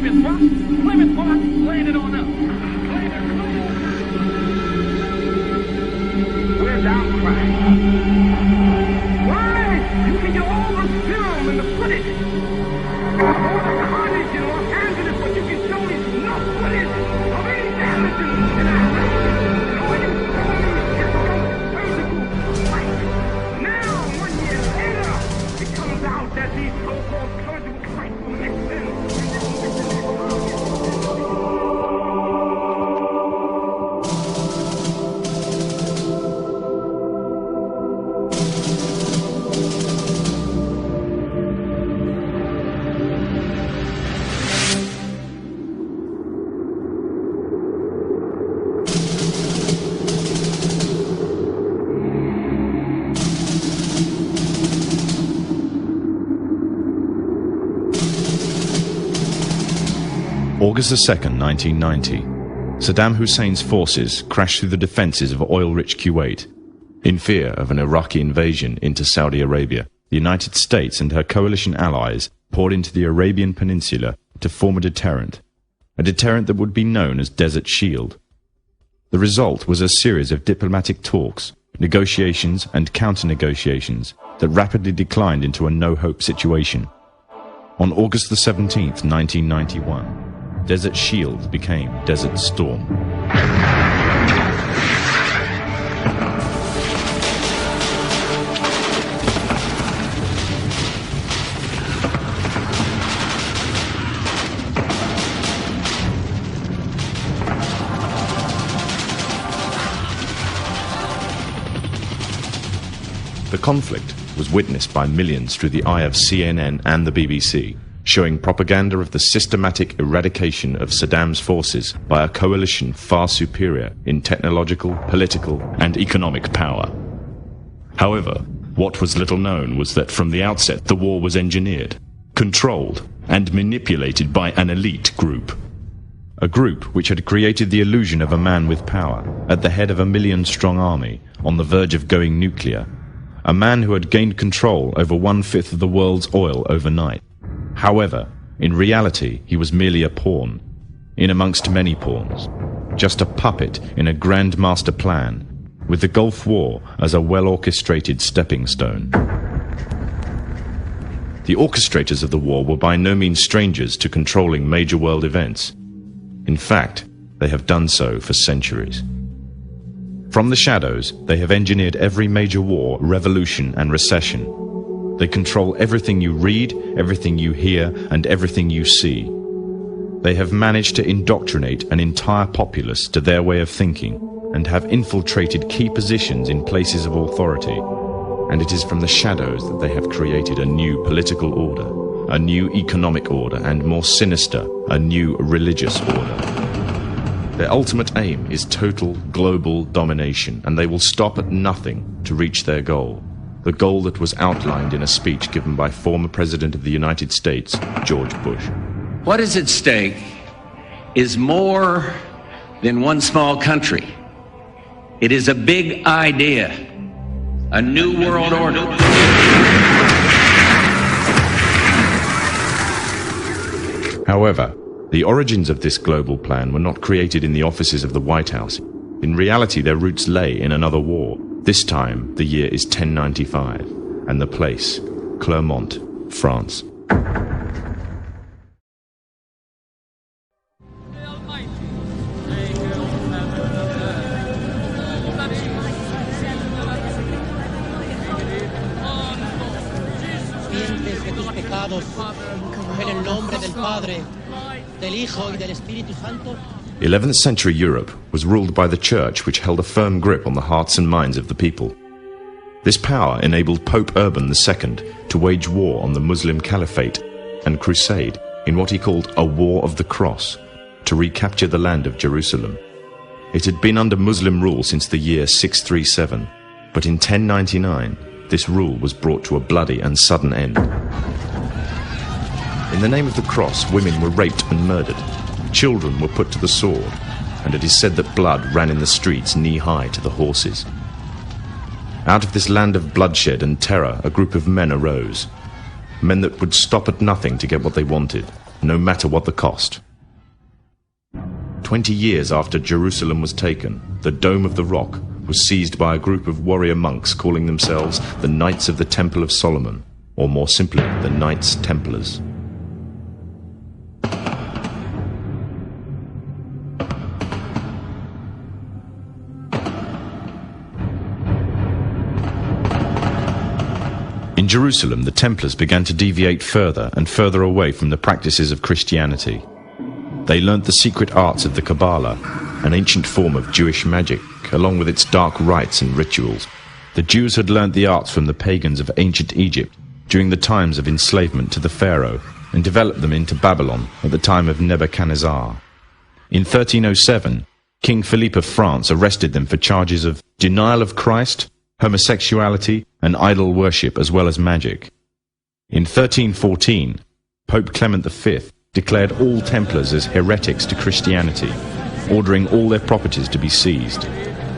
Plymouth Rock, Plymouth Rock, laying it on up. We're down crash. Why? You can get all the film and the footage. All the carnage in Los Angeles, but you can show me no footage of any damage in our nation. And all you show me is some surgical fight. Now, 1 year later, it comes out that these so-called surgical fights will make sense. August 2nd, 1990. Saddam Hussein's forces crashed through the defences of oil-rich Kuwait. In fear of an Iraqi invasion into Saudi Arabia, the United States and her coalition allies poured into the Arabian Peninsula to form a deterrent that would be known as Desert Shield. The result was a series of diplomatic talks, negotiations and counter-negotiations that rapidly declined into a no-hope situation. On August 17th, 1991, Desert Shield became Desert Storm. The conflict was witnessed by millions through the eye of CNN and the BBC, showing propaganda of the systematic eradication of Saddam's forces by a coalition far superior in technological, political, and economic power. However, what was little known was that from the outset the war was engineered, controlled, and manipulated by an elite group. A group which had created the illusion of a man with power, at the head of a million-strong army, on the verge of going nuclear. A man who had gained control over 1/5 of the world's oil overnight. However, in reality, he was merely a pawn, in amongst many pawns, just a puppet in a grand master plan, with the Gulf War as a well-orchestrated stepping stone. The orchestrators of the war were by no means strangers to controlling major world events. In fact, they have done so for centuries. From the shadows, they have engineered every major war, revolution, and recession. They control everything you read, everything you hear, and everything you see. They have managed to indoctrinate an entire populace to their way of thinking, and have infiltrated key positions in places of authority. And it is from the shadows that they have created a new political order, a new economic order, and more sinister, a new religious order. Their ultimate aim is total global domination, and they will stop at nothing to reach their goal. The goal that was outlined in a speech given by former President of the United States, George Bush. What is at stake is more than one small country. It is a big idea, a new world order. However, the origins of this global plan were not created in the offices of the White House. In reality, their roots lay in another war. This time, the year is 1095, and the place, Clermont, France. En el nombre del Padre, del Hijo y del Espíritu Santo. 11th century Europe was ruled by the Church, which held a firm grip on the hearts and minds of the people. This power enabled Pope Urban II to wage war on the Muslim Caliphate and crusade in what he called a War of the Cross, to recapture the land of Jerusalem. It had been under Muslim rule since the year 637, but in 1099 this rule was brought to a bloody and sudden end. In the name of the cross, women were raped and murdered. Children were put to the sword, and it is said that blood ran in the streets knee-high to the horses. Out of this land of bloodshed and terror, a group of men arose. Men that would stop at nothing to get what they wanted. no matter what the cost. 20 years after Jerusalem was taken, the Dome of the Rock was seized by a group of warrior monks calling themselves the Knights of the Temple of Solomon, or more simply, the Knights Templars. In Jerusalem, the Templars began to deviate further and further away from the practices of Christianity. They learnt the secret arts of the Kabbalah, an ancient form of Jewish magic, along with its dark rites and rituals. The Jews had learnt the arts from the pagans of ancient Egypt during the times of enslavement to the Pharaoh, and developed them into Babylon at the time of Nebuchadnezzar. In 1307, King Philippe of France arrested them for charges of denial of Christ, homosexuality, and idol worship, as well as magic. In 1314, Pope Clement V declared all Templars as heretics to Christianity, ordering all their properties to be seized.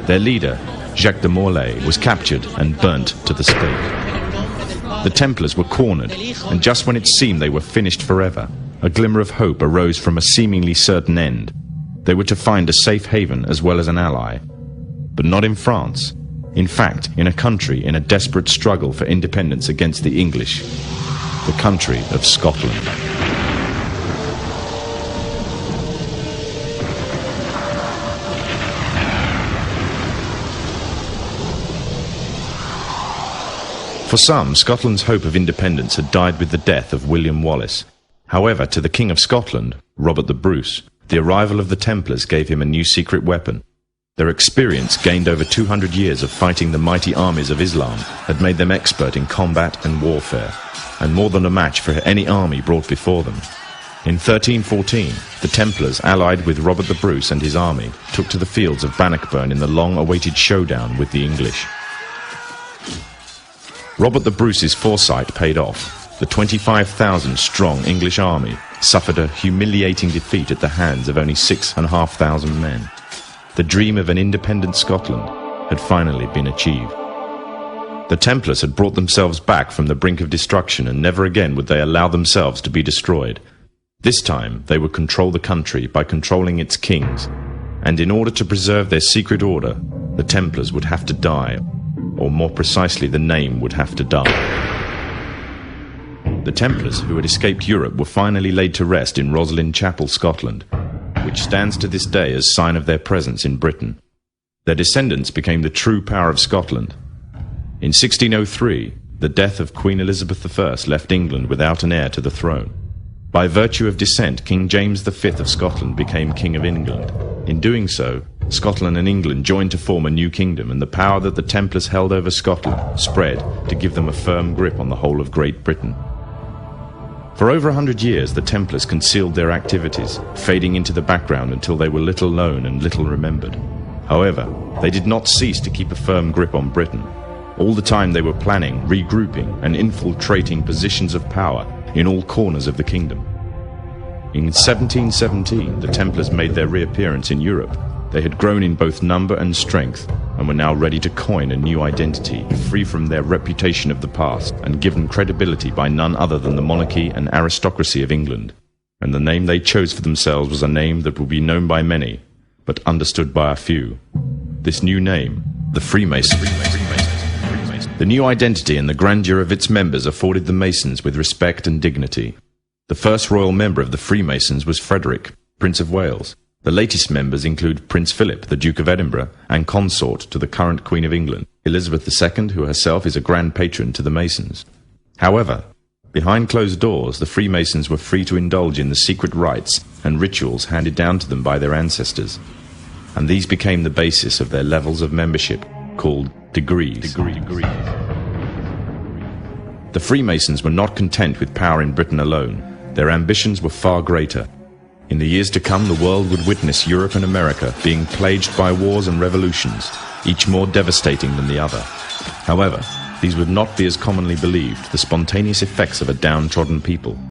Their leader, Jacques de Molay, was captured and burnt to the stake. The Templars were cornered, and just when it seemed they were finished forever, a glimmer of hope arose from a seemingly certain end. They were to find a safe haven as well as an ally. But not in France. In fact, in a country in a desperate struggle for independence against the English, the country of Scotland. For some, Scotland's hope of independence had died with the death of William Wallace. However, to the King of Scotland, Robert the Bruce, the arrival of the Templars gave him a new secret weapon. Their experience, gained over 200 years of fighting the mighty armies of Islam, had made them expert in combat and warfare, and more than a match for any army brought before them. In 1314, the Templars, allied with Robert the Bruce and his army, took to the fields of Bannockburn in the long-awaited showdown with the English. Robert the Bruce's foresight paid off. The 25,000-strong English army suffered a humiliating defeat at the hands of only 6,500 men. The dream of an independent Scotland had finally been achieved. The Templars had brought themselves back from the brink of destruction, and never again would they allow themselves to be destroyed. This time they would control the country by controlling its kings, and in order to preserve their secret order, the Templars would have to die, or more precisely, the name would have to die. The Templars, who had escaped Europe, were finally laid to rest in Rosslyn Chapel, Scotland, which stands to this day as sign of their presence in Britain. Their descendants became the true power of Scotland. In 1603, the death of Queen Elizabeth I left England without an heir to the throne. By virtue of descent, King James V of Scotland became King of England. In doing so, Scotland and England joined to form a new kingdom, and the power that the Templars held over Scotland spread to give them a firm grip on the whole of Great Britain. For over 100 years, the Templars concealed their activities, fading into the background until they were little known and little remembered. However, they did not cease to keep a firm grip on Britain. All the time they were planning, regrouping, and infiltrating positions of power in all corners of the kingdom. In 1717, the Templars made their reappearance in Europe. They had grown in both number and strength, and were now ready to coin a new identity, free from their reputation of the past, and given credibility by none other than the monarchy and aristocracy of England. And the name they chose for themselves was a name that would be known by many, but understood by a few. This new name, the Freemasons. The new identity and the grandeur of its members afforded the Masons with respect and dignity. The first royal member of the Freemasons was Frederick, Prince of Wales. The latest members include Prince Philip, the Duke of Edinburgh, and consort to the current Queen of England, Elizabeth II, who herself is a grand patron to the Masons. However, behind closed doors, the Freemasons were free to indulge in the secret rites and rituals handed down to them by their ancestors, and these became the basis of their levels of membership, called degrees. The Freemasons were not content with power in Britain alone. Their ambitions were far greater. In the years to come, the world would witness Europe and America being plagued by wars and revolutions, each more devastating than the other. However, these would not be as commonly believed, the spontaneous effects of a downtrodden people.